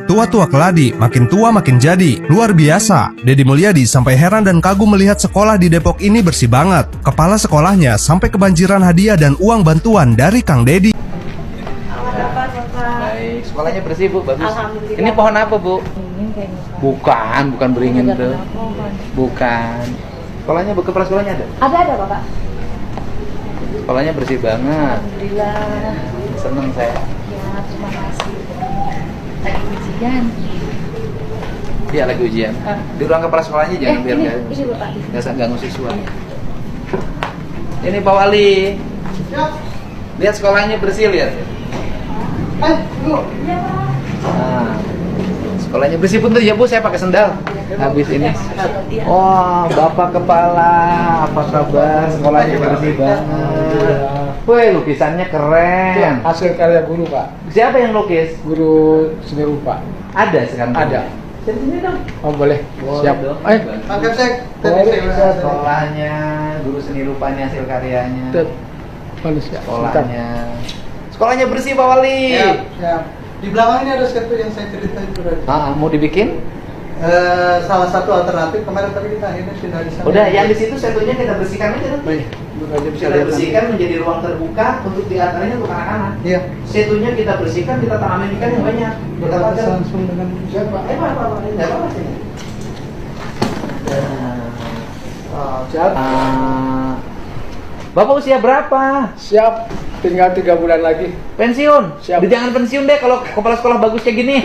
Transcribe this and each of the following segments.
Tua-tua keladi, makin tua makin jadi. Luar biasa. Deddy Mulyadi sampai heran dan kagum melihat sekolah di Depok ini bersih banget. Kepala sekolahnya sampai kebanjiran hadiah dan uang bantuan dari Kang Deddy. Baik, sekolahnya bersih Bu, bagus. Alhamdulillah. Ini pohon apa Bu? Bukan beringin Ada tuh. kena pohon. Bukan. Sekolahnya, kepala sekolahnya ada? Ada Bapak. Sekolahnya bersih banget. Alhamdulillah. Seneng saya. Ya, terima kasih. Lagi ujian. Iya lagi ujian. Di ruang kepala sekolahnya jangan biar ini nggak Bapak. ganggu siswa. Ini Pak Wali. Lihat sekolahnya bersih lihat. Nah, sekolahnya bersih pun tuh ya Bu, saya pakai sendal. Habis ini. Wah, Bapak Kepala, apa kabar? Sekolahnya bersih banget. Wih, lukisannya keren. Hasil karya guru, Pak. Siapa yang lukis? Guru seni rupa. Ada sekarang. Ada. Sini dong. Oh, boleh. Siap. dong. Angkat Sek. Sekolahnya, guru seni rupanya, hasil karyanya. Manusia. Sekolahnya. Sekolahnya bersih Pak Wali. Siap. Di belakang ini ada satu yang saya ceritain itu tadi. Mau dibikin? Salah satu alternatif kemarin tadi kita akhirnya sudah di sana. Udah, yang di situ satunya kita bersihkan aja tuh. Baik, bukan aja bisa Kita lihat bersihkan nanti. menjadi ruang terbuka untuk diantaranya untuk anak-anak. Iya. Setunya kita bersihkan, kita tanamin ikan yang banyak. Kita Kita pakai. langsung dengan siapa? Apa, enggak apa-apa sini. Siap. Bapak usia berapa? Siap. Tinggal 3 bulan lagi. Pensiun? Siap. Jangan pensiun deh kalau kepala sekolah bagus kayak gini.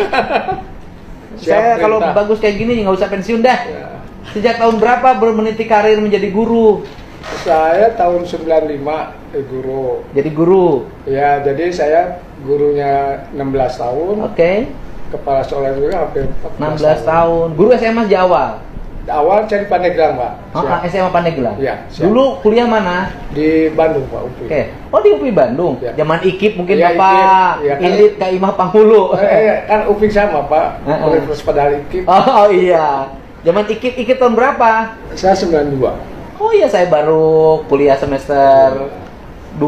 Saya kalau perintah. bagus kayak gini nggak usah pensiun dah. Ya. Sejak tahun berapa meniti karir menjadi guru? Saya tahun 95 guru. Jadi guru. Ya, jadi saya gurunya 16 tahun. Oke. Kepala sekolah juga hampir 16 tahun. Guru SMA Jawa. Awal cari Pandeglang, Pak. Siap. SMA Pandeglang. Iya, siap. Dulu kuliah mana? Di Bandung, Pak, UPI. Oke. Oh di UPI Bandung. Ya. Zaman IKIP mungkin Iya, Bapak. IKIP. Iya, kan. Indit Kak Imah Panghulu. Kan UPI sama, Pak. Heeh. Universitas Padahal IKIP. Oh iya. Zaman IKIP tahun berapa? Saya 92. Oh iya, saya baru kuliah semester 2.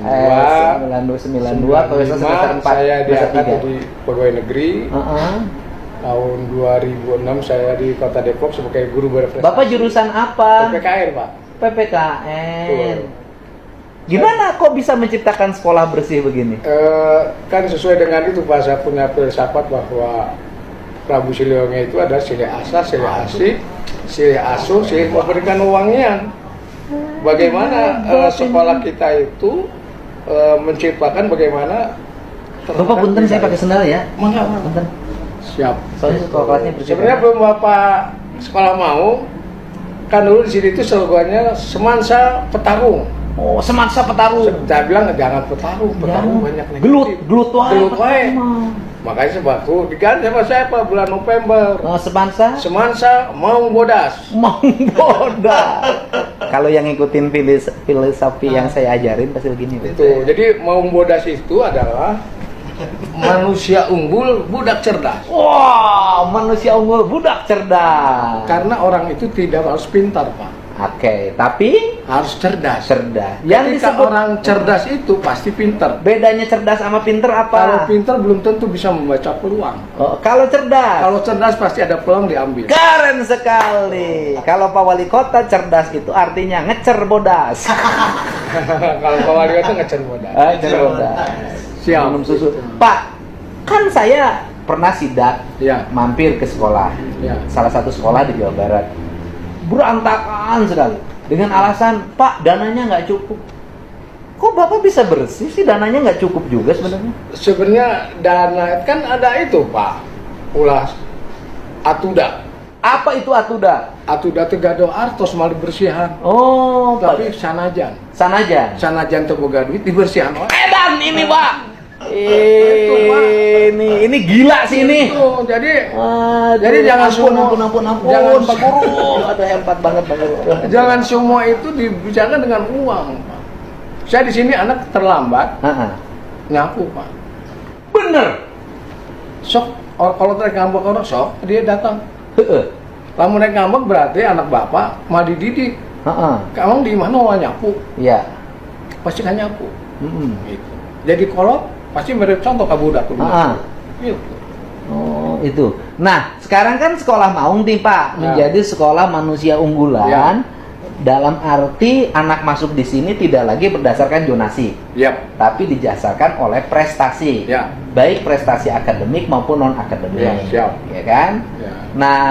Ya, 92 kalau semester 4 saya diangkat 3. di pegawai negeri. Heeh. Tahun 2006 saya di Kota Depok sebagai guru berprestasi. Bapak jurusan apa? PPKN, Pak. PPKN. Betul. Gimana kok bisa menciptakan sekolah bersih begini? Kan sesuai dengan itu, Pak, saya punya filsafat bahwa Prabu Siliwangi itu ada silih asa, silih asih, silih asuh, silih memberikan uangnya. Bagaimana sekolah kita itu menciptakan bagaimana Bapak punten saya pakai sendal ya. Mengapa? Punten. Siap. Soalnya sekolah kelasnya bersih. Sebenarnya belum Bapak sekolah mau, kan dulu di sini itu slogannya semansa petarung. Oh, semansa petarung. Saya bilang jangan petarung banyak negatif. Gelut wae. Gelut wae. Makanya sebatu diganti sama saya Pak bulan November. Semansa Semansa mau bodas. mau bodas. Kalau yang ngikutin filosofi yang saya ajarin pasti begini. Itu. Jadi mau bodas itu adalah manusia unggul, budak cerdas. Wah, manusia unggul, budak cerdas. Karena orang itu tidak harus pintar, Pak. Oke, tapi Harus cerdas. cerdas. Yang Ketika disebut orang cerdas itu pasti pintar. bedanya cerdas sama pinter apa? Kalau pintar belum tentu bisa membaca peluang. Oh, kalau cerdas. Kalau cerdas pasti ada peluang diambil. Keren sekali. Kalau Pak Wali Kota cerdas itu artinya ngecer bodas. Kalau Pak Wali itu ngecer bodas. Ngecer bodas. Siap. Minum susu. Pak, kan saya pernah sidak Ya. mampir ke sekolah. Ya. Salah satu sekolah di Jawa Barat. Berantakan sekali. Dengan alasan, Pak, dananya nggak cukup. Kok Bapak bisa bersih sih? Dananya nggak cukup juga sebenarnya. Sebenarnya dana kan ada itu, Pak. Ulah atuda. Apa itu atuda? Atuda teh gado artos mal dibersihan. Oh, Tapi Pak. sanajan. Sanajan Teu boga duit dibersihan wae. Edan ini, Pak. Itu, Pak. Ini gila sih ini. Itu, jadi Aduh, Jadi jangan semua- ampun, jangan- Pak Guru. Aduh, hebat banget Pak Guru. jangan semua itu dibicarakan dengan uang, Pak. Saya di sini anak terlambat Heeh. nyapu, Pak. Bener. Sok kalau naik ngambek orang sok dia datang. Heeh. Kamu naik ngambek berarti anak bapak mau dididik. Heeh. Kamu di mana mau nyapu? Iya. Pasti kan nyapu. Heeh. Gitu. Jadi kolot pasti mirip contoh ke budak tuh. Heeh. Gitu. itu. Nah, sekarang kan sekolah Maung nih Pak Ya. menjadi sekolah manusia unggulan. Dalam arti anak masuk di sini tidak lagi berdasarkan zonasi, Yap. tapi didasarkan oleh prestasi, Ya. baik prestasi akademik maupun non akademik, Ya, siap. ya kan? Ya. Nah,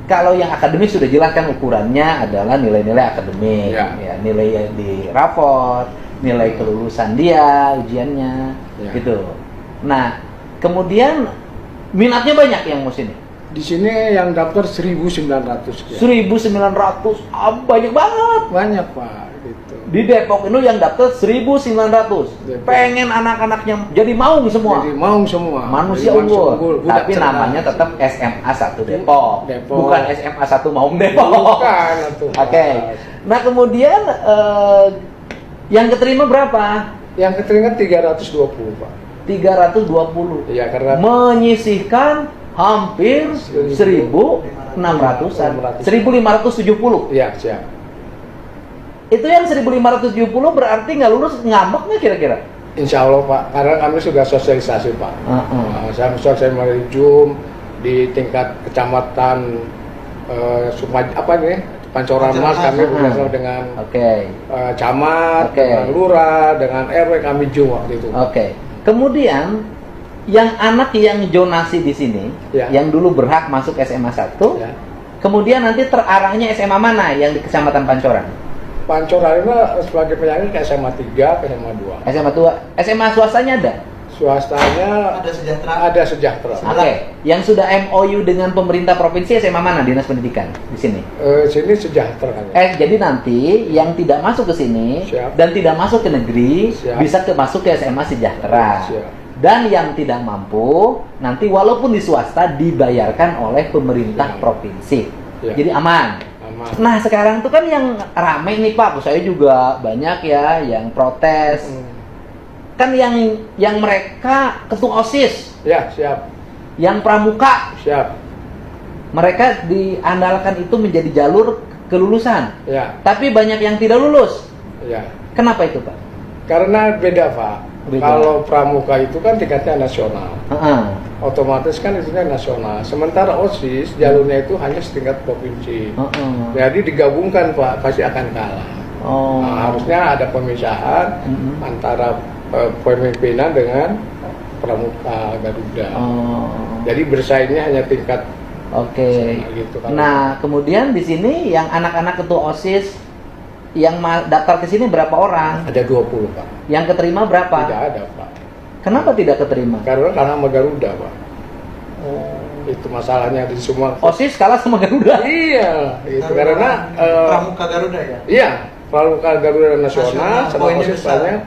kalau yang akademik sudah jelas kan ukurannya adalah nilai-nilai akademik, Ya. ya, nilai yang di raport, nilai kelulusan dia, ujiannya, Ya. gitu. Nah, kemudian minatnya banyak yang mau sini. Di sini yang daftar 1.900 ya. 1.900, banyak banget. Banyak Pak, gitu. Di Depok itu yang daftar 1.900. Depok. Pengen anak-anaknya jadi Maung semua. Jadi Maung semua. Manusia Jadi unggul. budak Tapi cerdas. namanya tetap SMA 1 Depok. Depok. Bukan SMA 1 Maung Depok. Bukan itu. Oke. Nah, kemudian yang keterima berapa? Yang keterima 320 Pak. 320. Iya, karena Menyisihkan hampir 1.600-an. 1.570. Iya, siap. Itu yang 1.570 berarti nggak lulus, ngambek nggak kira-kira? Insya Allah Pak, karena kami sudah sosialisasi Pak. Saya sosialisasi melalui Zoom di tingkat kecamatan Pancoran Mas, kami bekerjasama dengan Oke. camat, Oke. dengan lurah, dengan RW kami Zoom waktu itu. Oke. Kemudian yang anak yang zonasi di sini, Ya. yang dulu berhak masuk SMA 1, Ya. kemudian nanti terarahnya SMA mana yang di Kecamatan Pancoran? Pancoran ini sebagai penyakit ke SMA 3, ke SMA 2. SMA tua, SMA swastanya ada? Swastanya Ada sejahtera. ada sejahtera. Oke. Yang sudah MOU dengan pemerintah provinsi SMA mana Dinas Pendidikan di sini? Sini sejahtera kan ya. Jadi nanti yang tidak masuk ke sini Siap. dan tidak masuk ke negeri Siap. bisa masuk ke SMA Sejahtera. Siap. Dan yang tidak mampu nanti walaupun di swasta dibayarkan oleh pemerintah Siap. provinsi. Siap. Jadi aman. Aman. Nah, sekarang tuh kan yang rame nih Pak, saya juga banyak ya yang protes. Kan yang mereka ketua OSIS, Ya, siap. yang pramuka, Siap. mereka diandalkan itu menjadi jalur kelulusan. Ya, Tapi banyak yang tidak lulus. ya. Kenapa itu, Pak? Karena beda, Pak. Beda. Kalau pramuka itu kan tingkatnya nasional. Heeh. Otomatis kan itunya nasional. Sementara OSIS jalurnya itu hanya setingkat provinsi. Heeh. Jadi digabungkan, Pak, pasti akan kalah. Oh. Nah, harusnya ada pemisahan Mm-mm. antara pemimpinan dengan pramuka Garuda. Oh. Jadi bersaingnya hanya tingkat Oke. gitu kan. Nah, kemudian di sini yang anak-anak ketua OSIS yang daftar ke sini berapa orang? ada 20, Pak. Yang keterima berapa? Tidak ada, Pak. Kenapa tidak keterima? Karena sama Garuda, Pak. Itu masalahnya di semua. OSIS kalah sama Garuda. Iya, itu karena Pramuka Garuda ya. iya, pramuka Garuda nasional Nasional, sama poinnya OSIS besar. banyak.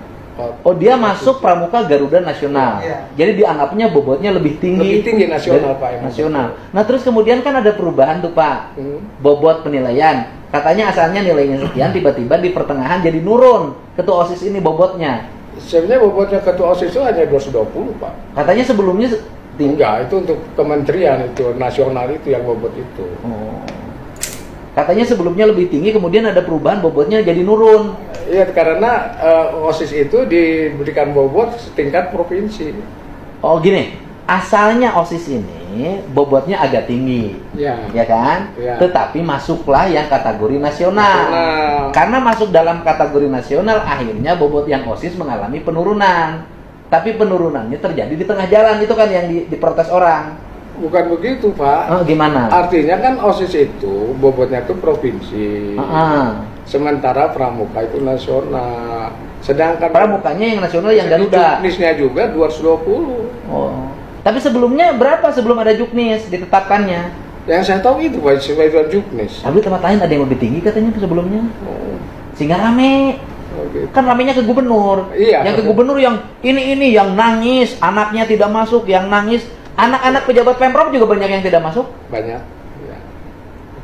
Oh, dia masuk pramuka Garuda nasional. Iya. Jadi dianggapnya bobotnya lebih tinggi. Lebih tinggi nasional, dari- Pak, emang. Nasional. Nah, terus kemudian kan ada perubahan tuh, Pak. Bobot penilaian. Katanya asalnya nilainya sekian, tiba-tiba di pertengahan jadi nurun. Ketua OSIS ini bobotnya. Sebenarnya bobotnya ketua OSIS itu hanya 220, Pak. Katanya sebelumnya tinggi. Enggak, itu untuk kementerian itu, nasional itu yang bobot itu. Oh. Katanya sebelumnya lebih tinggi, kemudian ada perubahan bobotnya jadi nurun. Iya, karena OSIS itu diberikan bobot setingkat provinsi. Oh gini, asalnya OSIS ini bobotnya agak tinggi, Ya. ya kan? Ya. Tetapi masuklah yang kategori nasional. Nasional. Karena masuk dalam kategori nasional, akhirnya bobot yang OSIS mengalami penurunan. Tapi penurunannya terjadi di tengah jalan, itu kan yang diprotes orang. Bukan begitu, Pak. Oh, gimana? Artinya kan OSIS itu bobotnya itu provinsi. Ah. Sementara pramuka itu nasional. Sedangkan Pramukanya yang nasional yang Garuda. juknisnya juga 220. Oh. Tapi sebelumnya berapa sebelum ada juknis ditetapkannya? Yang saya tahu itu Pak, sebagai juknis. Tapi tempat lain ada yang lebih tinggi katanya sebelumnya. Oh, Sehingga rame. gitu. Kan ramenya ke gubernur. Iya. Yang ke gubernur yang ini yang nangis, anaknya tidak masuk, yang nangis. Anak-anak pejabat Pemprov juga banyak yang tidak masuk. Banyak. Ya.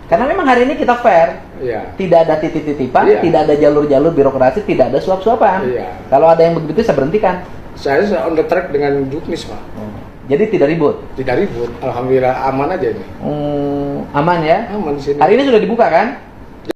Karena memang hari ini kita fair. Iya. Tidak ada titip-titipan, Iya. tidak ada jalur-jalur birokrasi, tidak ada suap-suapan. Iya. Kalau ada yang begitu saya berhentikan. Saya on the track dengan juknis, Pak. Jadi tidak ribut. Tidak ribut. Alhamdulillah aman aja ini. Aman ya. Aman di sini. Hari ini sudah dibuka kan?